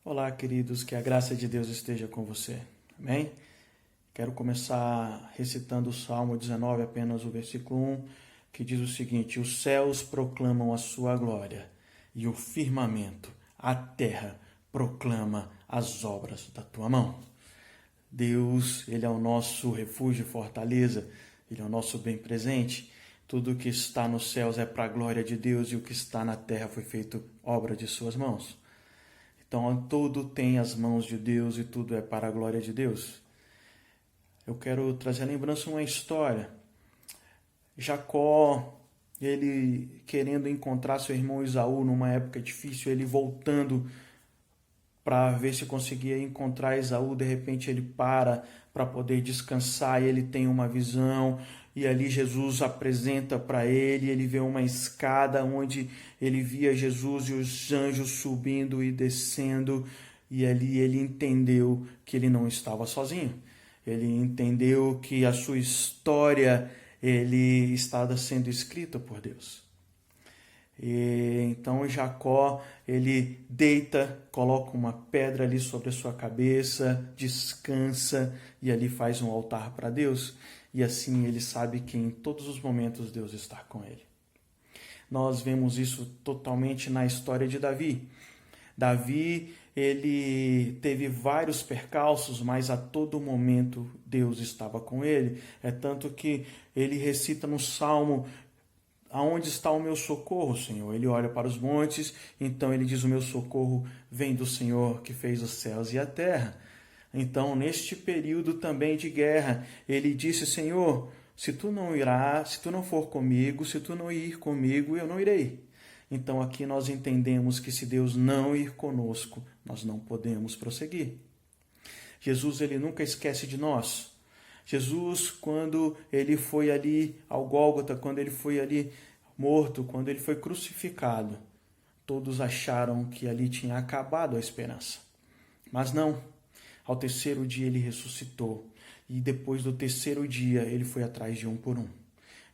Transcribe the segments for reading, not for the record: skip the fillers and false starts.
Olá, queridos, que a graça de Deus esteja com você. Amém? Quero começar recitando o Salmo 19, apenas o versículo 1, que diz o seguinte: Os céus proclamam a sua glória, e o firmamento, a terra, proclama as obras da tua mão. Deus, Ele é o nosso refúgio e fortaleza, Ele é o nosso bem presente. Tudo que está nos céus é para a glória de Deus, e o que está na terra foi feito obra de suas mãos. Então, tudo tem as mãos de Deus e tudo é para a glória de Deus. Eu quero trazer a lembrança uma história. Jacó, ele querendo encontrar seu irmão Esaú numa época difícil, ele voltando para ver se conseguia encontrar Esaú, de repente ele para poder descansar e ele tem uma visão, e ali Jesus apresenta para ele vê uma escada onde ele via Jesus e os anjos subindo e descendo, e ali ele entendeu que ele não estava sozinho. Ele entendeu que a sua história ele estava sendo escrita por Deus. E então Jacó, ele deita, coloca uma pedra ali sobre a sua cabeça, descansa e ali faz um altar para Deus. E assim ele sabe que em todos os momentos Deus está com ele. Nós vemos isso totalmente na história de Davi. Davi, ele teve vários percalços, mas a todo momento Deus estava com ele. É tanto que ele recita no Salmo: aonde está o meu socorro, Senhor? Ele olha para os montes, então ele diz: o meu socorro vem do Senhor que fez os céus e a terra. Então, neste período também de guerra, ele disse: Senhor, se tu não irás, se tu não for comigo, se tu não ir comigo, eu não irei. Então aqui nós entendemos que se Deus não ir conosco, nós não podemos prosseguir. Jesus, ele nunca esquece de nós. Jesus, quando ele foi ali ao Gólgota, quando ele foi ali morto, quando ele foi crucificado, todos acharam que ali tinha acabado a esperança. Mas não. Ao terceiro dia ele ressuscitou. E depois do terceiro dia ele foi atrás de um por um.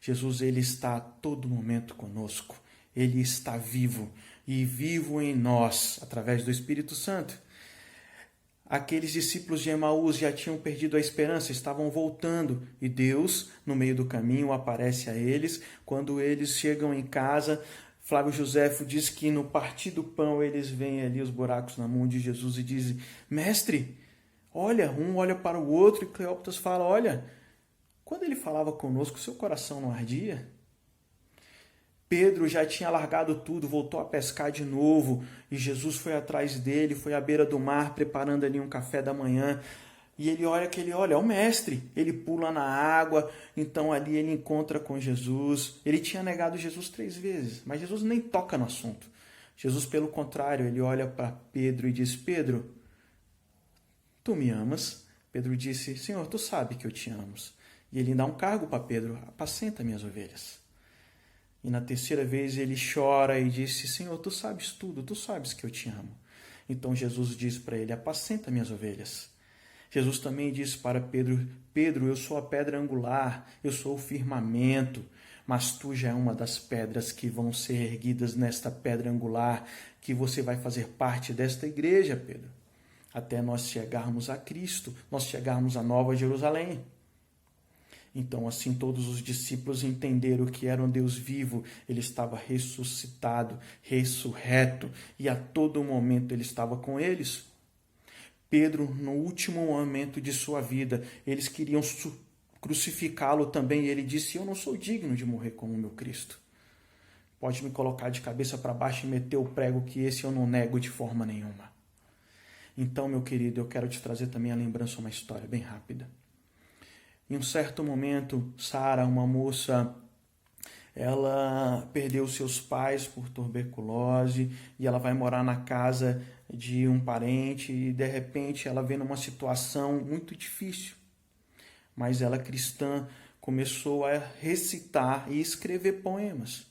Jesus, ele está a todo momento conosco. Ele está vivo e vivo em nós, através do Espírito Santo. Aqueles discípulos de Emaús já tinham perdido a esperança, estavam voltando, e Deus, no meio do caminho, aparece a eles. Quando eles chegam em casa, Flávio Joséfo diz que no partir do pão eles veem ali os buracos na mão de Jesus e dizem: Mestre, olha, um olha para o outro, e Cleópatas fala: olha, quando ele falava conosco, seu coração não ardia? Pedro já tinha largado tudo, voltou a pescar de novo, e Jesus foi atrás dele, foi à beira do mar, preparando ali um café da manhã, e ele olha é o mestre, ele pula na água, então ali ele encontra com Jesus. Ele tinha negado Jesus 3 vezes, mas Jesus nem toca no assunto. Jesus, pelo contrário, ele olha para Pedro e diz: Pedro, tu me amas? Pedro disse: Senhor, tu sabe que eu te amo. E ele dá um cargo para Pedro: apacenta minhas ovelhas. E na terceira vez ele chora e disse: Senhor, tu sabes tudo, tu sabes que eu te amo. Então Jesus diz para ele: apacenta minhas ovelhas. Jesus também disse para Pedro: Pedro, eu sou a pedra angular, eu sou o firmamento, mas tu já é uma das pedras que vão ser erguidas nesta pedra angular, que você vai fazer parte desta igreja, Pedro. Até nós chegarmos a Cristo, nós chegarmos a Nova Jerusalém. Então, assim, todos os discípulos entenderam que era um Deus vivo, ele estava ressuscitado, ressurreto, e a todo momento ele estava com eles. Pedro, no último momento de sua vida, eles queriam crucificá-lo também, e ele disse: eu não sou digno de morrer como o meu Cristo. Pode me colocar de cabeça para baixo e meter o prego, que esse eu não nego de forma nenhuma. Então, meu querido, eu quero te trazer também a lembrança, uma história bem rápida. Em um certo momento, Sara, uma moça, ela perdeu seus pais por tuberculose e ela vai morar na casa de um parente e de repente ela vê numa situação muito difícil. Mas ela, cristã, começou a recitar e escrever poemas.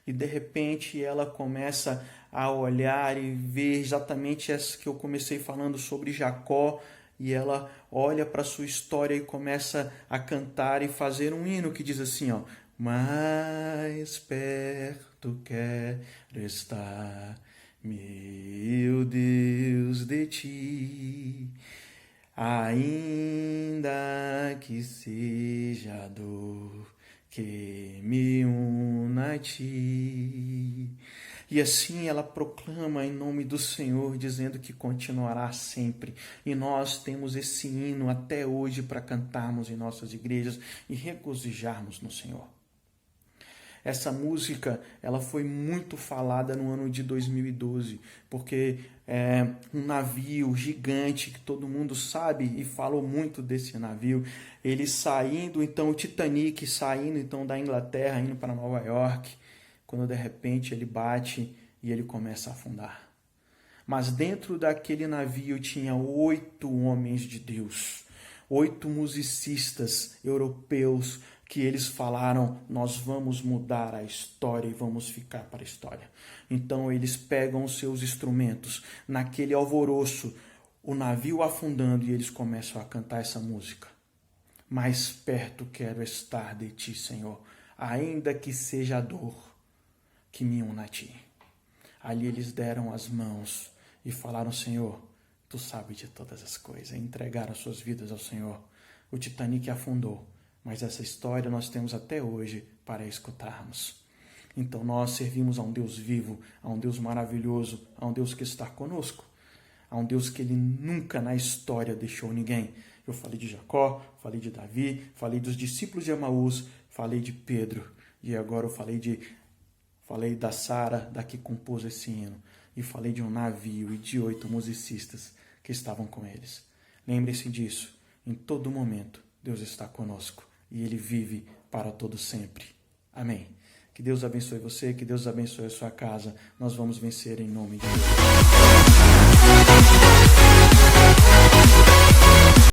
E de repente ela começa a olhar e ver exatamente essa que eu comecei falando sobre Jacó. E ela olha para a sua história e começa a cantar e fazer um hino que diz assim, ó: mais perto quero estar meu Deus, de ti, ainda que seja a dor que me una a ti. E assim ela proclama em nome do Senhor, dizendo que continuará sempre. E nós temos esse hino até hoje para cantarmos em nossas igrejas e regozijarmos no Senhor. Essa música, ela foi muito falada no ano de 2012, porque é um navio gigante que todo mundo sabe e falou muito desse navio. Ele saindo, então, o Titanic saindo então da Inglaterra, indo para Nova York, quando de repente ele bate e ele começa a afundar. Mas dentro daquele navio tinha 8 homens de Deus, 8 musicistas europeus, que eles falaram, nós vamos mudar a história e vamos ficar para a história. Então eles pegam os seus instrumentos, naquele alvoroço, o navio afundando, e eles começam a cantar essa música. Mais perto quero estar de ti, Senhor, ainda que seja a dor que me una a ti. Ali eles deram as mãos e falaram, Senhor, tu sabes de todas as coisas. Entregaram suas vidas ao Senhor. O Titanic afundou, mas essa história nós temos até hoje para escutarmos. Então nós servimos a um Deus vivo, a um Deus maravilhoso, a um Deus que está conosco, a um Deus que ele nunca na história deixou ninguém. Eu falei de Jacó, falei de Davi, falei dos discípulos de Emaús, falei de Pedro, e agora eu falei da Sara, da que compôs esse hino, e falei de um navio e de 8 musicistas que estavam com eles. Lembre-se disso, em todo momento Deus está conosco e Ele vive para todo sempre. Amém. Que Deus abençoe você, que Deus abençoe a sua casa. Nós vamos vencer em nome de Deus.